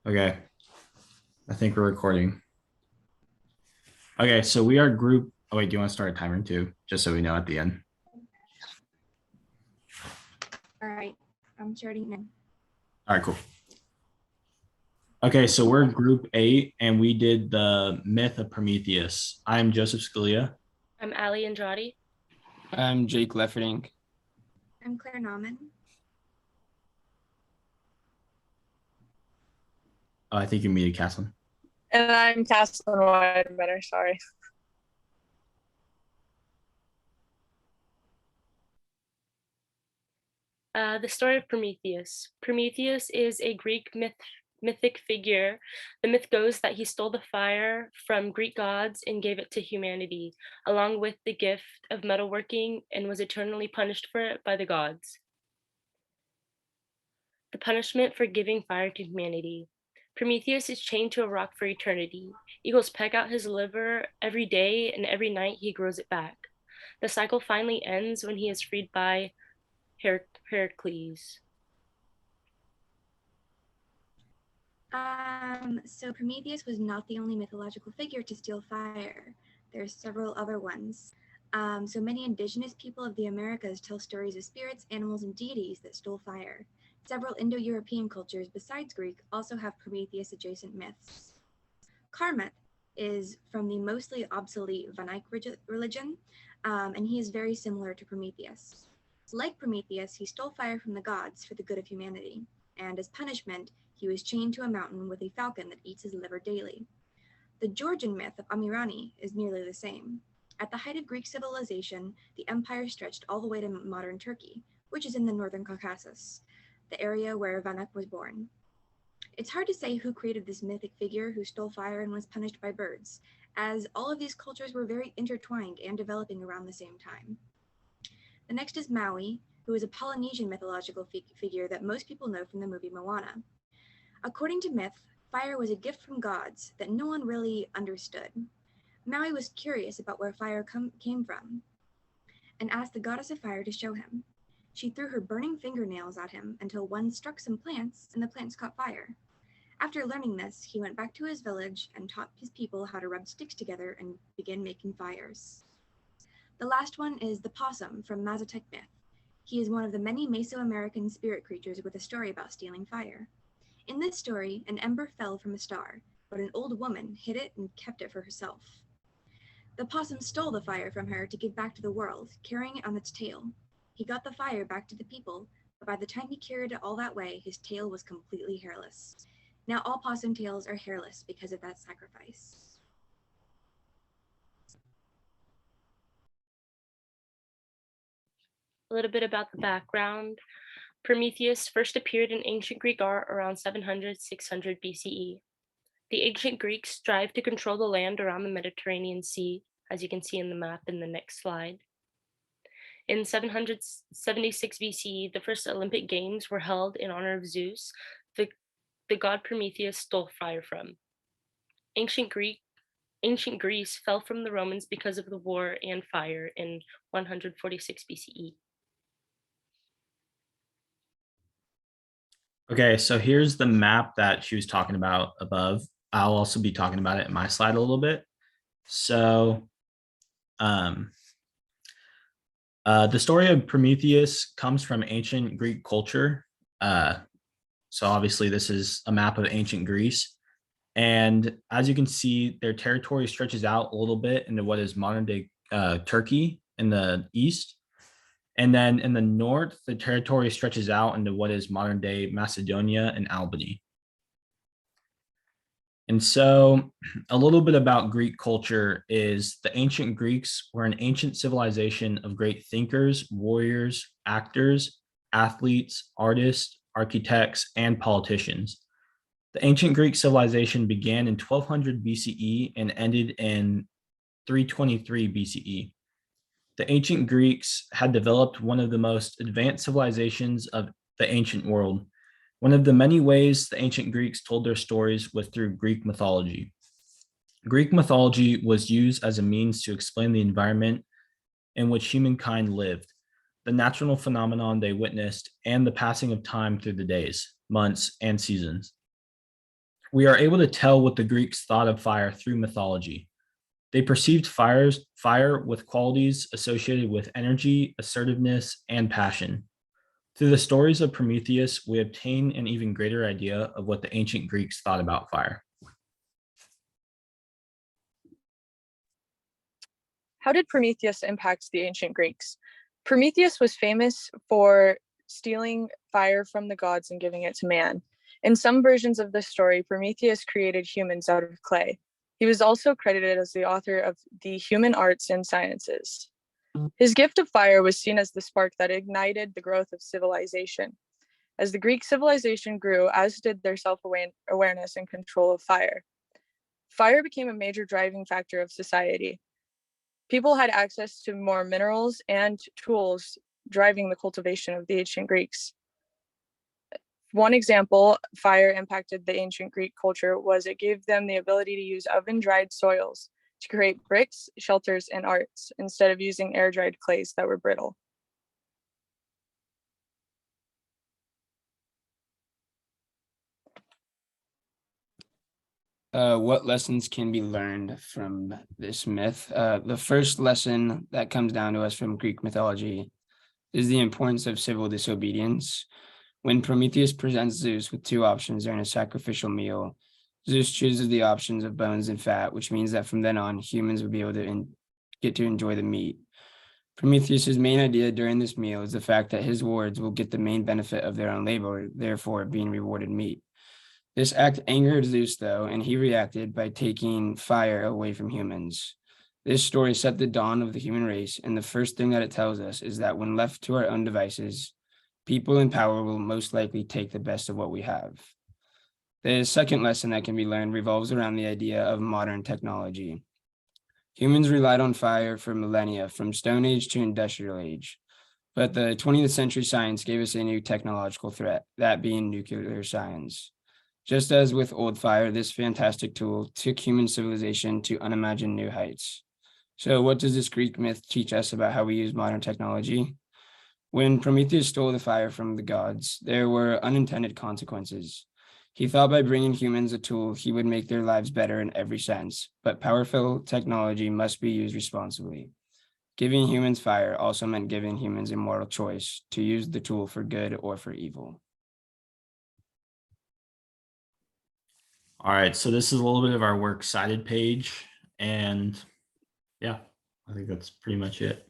Okay, I think we're recording. Okay, so we are group. Oh, wait, do you want to start a timer too? Just so we know at the end. All right, I'm starting now. All right, cool. Okay, so we're group 8 and we did the myth of Prometheus. I'm Joseph Scalia. I'm Ali Andrade. I'm Jake Lefferding. I'm Claire Nauman. Oh, I think you muted Caslin. And I'm Caslin Widebetter, sorry. The story of Prometheus. Prometheus is a Greek mythic figure. The myth goes that he stole the fire from Greek gods and gave it to humanity, along with the gift of metalworking, and was eternally punished for it by the gods. The punishment for giving fire to humanity. Prometheus is chained to a rock for eternity. Eagles peck out his liver every day, and every night he grows it back. The cycle finally ends when he is freed by Heracles. So Prometheus was not the only mythological figure to steal fire. There's several other ones. So many indigenous people of the Americas tell stories of spirits, animals, and deities that stole fire. Several Indo-European cultures besides Greek also have Prometheus-adjacent myths. Karmat is from the mostly obsolete Vanak religion, and he is very similar to Prometheus. Like Prometheus, he stole fire from the gods for the good of humanity, and as punishment, he was chained to a mountain with a falcon that eats his liver daily. The Georgian myth of Amirani is nearly the same. At the height of Greek civilization, the empire stretched all the way to modern Turkey, which is in the northern Caucasus, the area where Vanak was born. It's hard to say who created this mythic figure who stole fire and was punished by birds, as all of these cultures were very intertwined and developing around the same time. The next is Maui, who is a Polynesian mythological figure that most people know from the movie Moana. According to myth, fire was a gift from gods that no one really understood. Maui was curious about where fire came from and asked the goddess of fire to show him. She threw her burning fingernails at him until one struck some plants and the plants caught fire. After learning this, he went back to his village and taught his people how to rub sticks together and begin making fires. The last one is the possum from Mazatec myth. He is one of the many Mesoamerican spirit creatures with a story about stealing fire. In this story, an ember fell from a star, but an old woman hid it and kept it for herself. The possum stole the fire from her to give back to the world, carrying it on its tail. He got the fire back to the people, but by the time he carried it all that way, his tail was completely hairless. Now all possum tails are hairless because of that sacrifice. A little bit about the background. Prometheus first appeared in ancient Greek art around 700-600 BCE. The ancient Greeks strived to control the land around the Mediterranean Sea, as you can see in the map in the next slide. In 776 BCE, the first Olympic Games were held in honor of Zeus, the god Prometheus stole fire from. Ancient Greece fell from the Romans because of the war and fire in 146 BCE. Okay, so here's the map that she was talking about above. I'll also be talking about it in my slide a little bit. So, the story of Prometheus comes from ancient Greek culture. So obviously this is a map of ancient Greece. And as you can see, their territory stretches out a little bit into what is modern day Turkey in the east. And then in the north, the territory stretches out into what is modern day Macedonia and Albany. And so a little bit about Greek culture is the ancient Greeks were an ancient civilization of great thinkers, warriors, actors, athletes, artists, architects, and politicians. The ancient Greek civilization began in 1200 BCE and ended in 323 BCE. The ancient Greeks had developed one of the most advanced civilizations of the ancient world. One of the many ways the ancient Greeks told their stories was through Greek mythology. Greek mythology was used as a means to explain the environment in which humankind lived, the natural phenomenon they witnessed, and the passing of time through the days, months, and seasons. We are able to tell what the Greeks thought of fire through mythology. They perceived fire with qualities associated with energy, assertiveness, and passion. Through the stories of Prometheus, we obtain an even greater idea of what the ancient Greeks thought about fire. How did Prometheus impact the ancient Greeks? Prometheus was famous for stealing fire from the gods and giving it to man. In some versions of the story, Prometheus created humans out of clay. He was also credited as the author of the human arts and sciences. His gift of fire was seen as the spark that ignited the growth of civilization. As the Greek civilization grew, as did their self-awareness and control of fire. Fire became a major driving factor of society. People had access to more minerals and tools, driving the cultivation of the ancient Greeks. One example fire impacted the ancient Greek culture was it gave them the ability to use oven-dried soils to create bricks, shelters, and arts instead of using air-dried clays that were brittle. What lessons can be learned from this myth? The first lesson that comes down to us from Greek mythology is the importance of civil disobedience. When Prometheus presents Zeus with two options during a sacrificial meal, Zeus chooses the options of bones and fat, which means that from then on, humans would be able to get to enjoy the meat. Prometheus's main idea during this meal is the fact that his wards will get the main benefit of their own labor, therefore being rewarded meat. This act angered Zeus, though, and he reacted by taking fire away from humans. This story set the dawn of the human race, and the first thing that it tells us is that when left to our own devices, people in power will most likely take the best of what we have. The second lesson that can be learned revolves around the idea of modern technology. Humans relied on fire for millennia, from Stone Age to Industrial Age. But the 20th century science gave us a new technological threat, that being nuclear science. Just as with old fire, this fantastic tool took human civilization to unimagined new heights. So what does this Greek myth teach us about how we use modern technology? When Prometheus stole the fire from the gods, there were unintended consequences. He thought by bringing humans a tool, he would make their lives better in every sense, but powerful technology must be used responsibly. Giving humans fire also meant giving humans a moral choice to use the tool for good or for evil. All right, so this is a little bit of our works cited page, and yeah, I think that's pretty much it.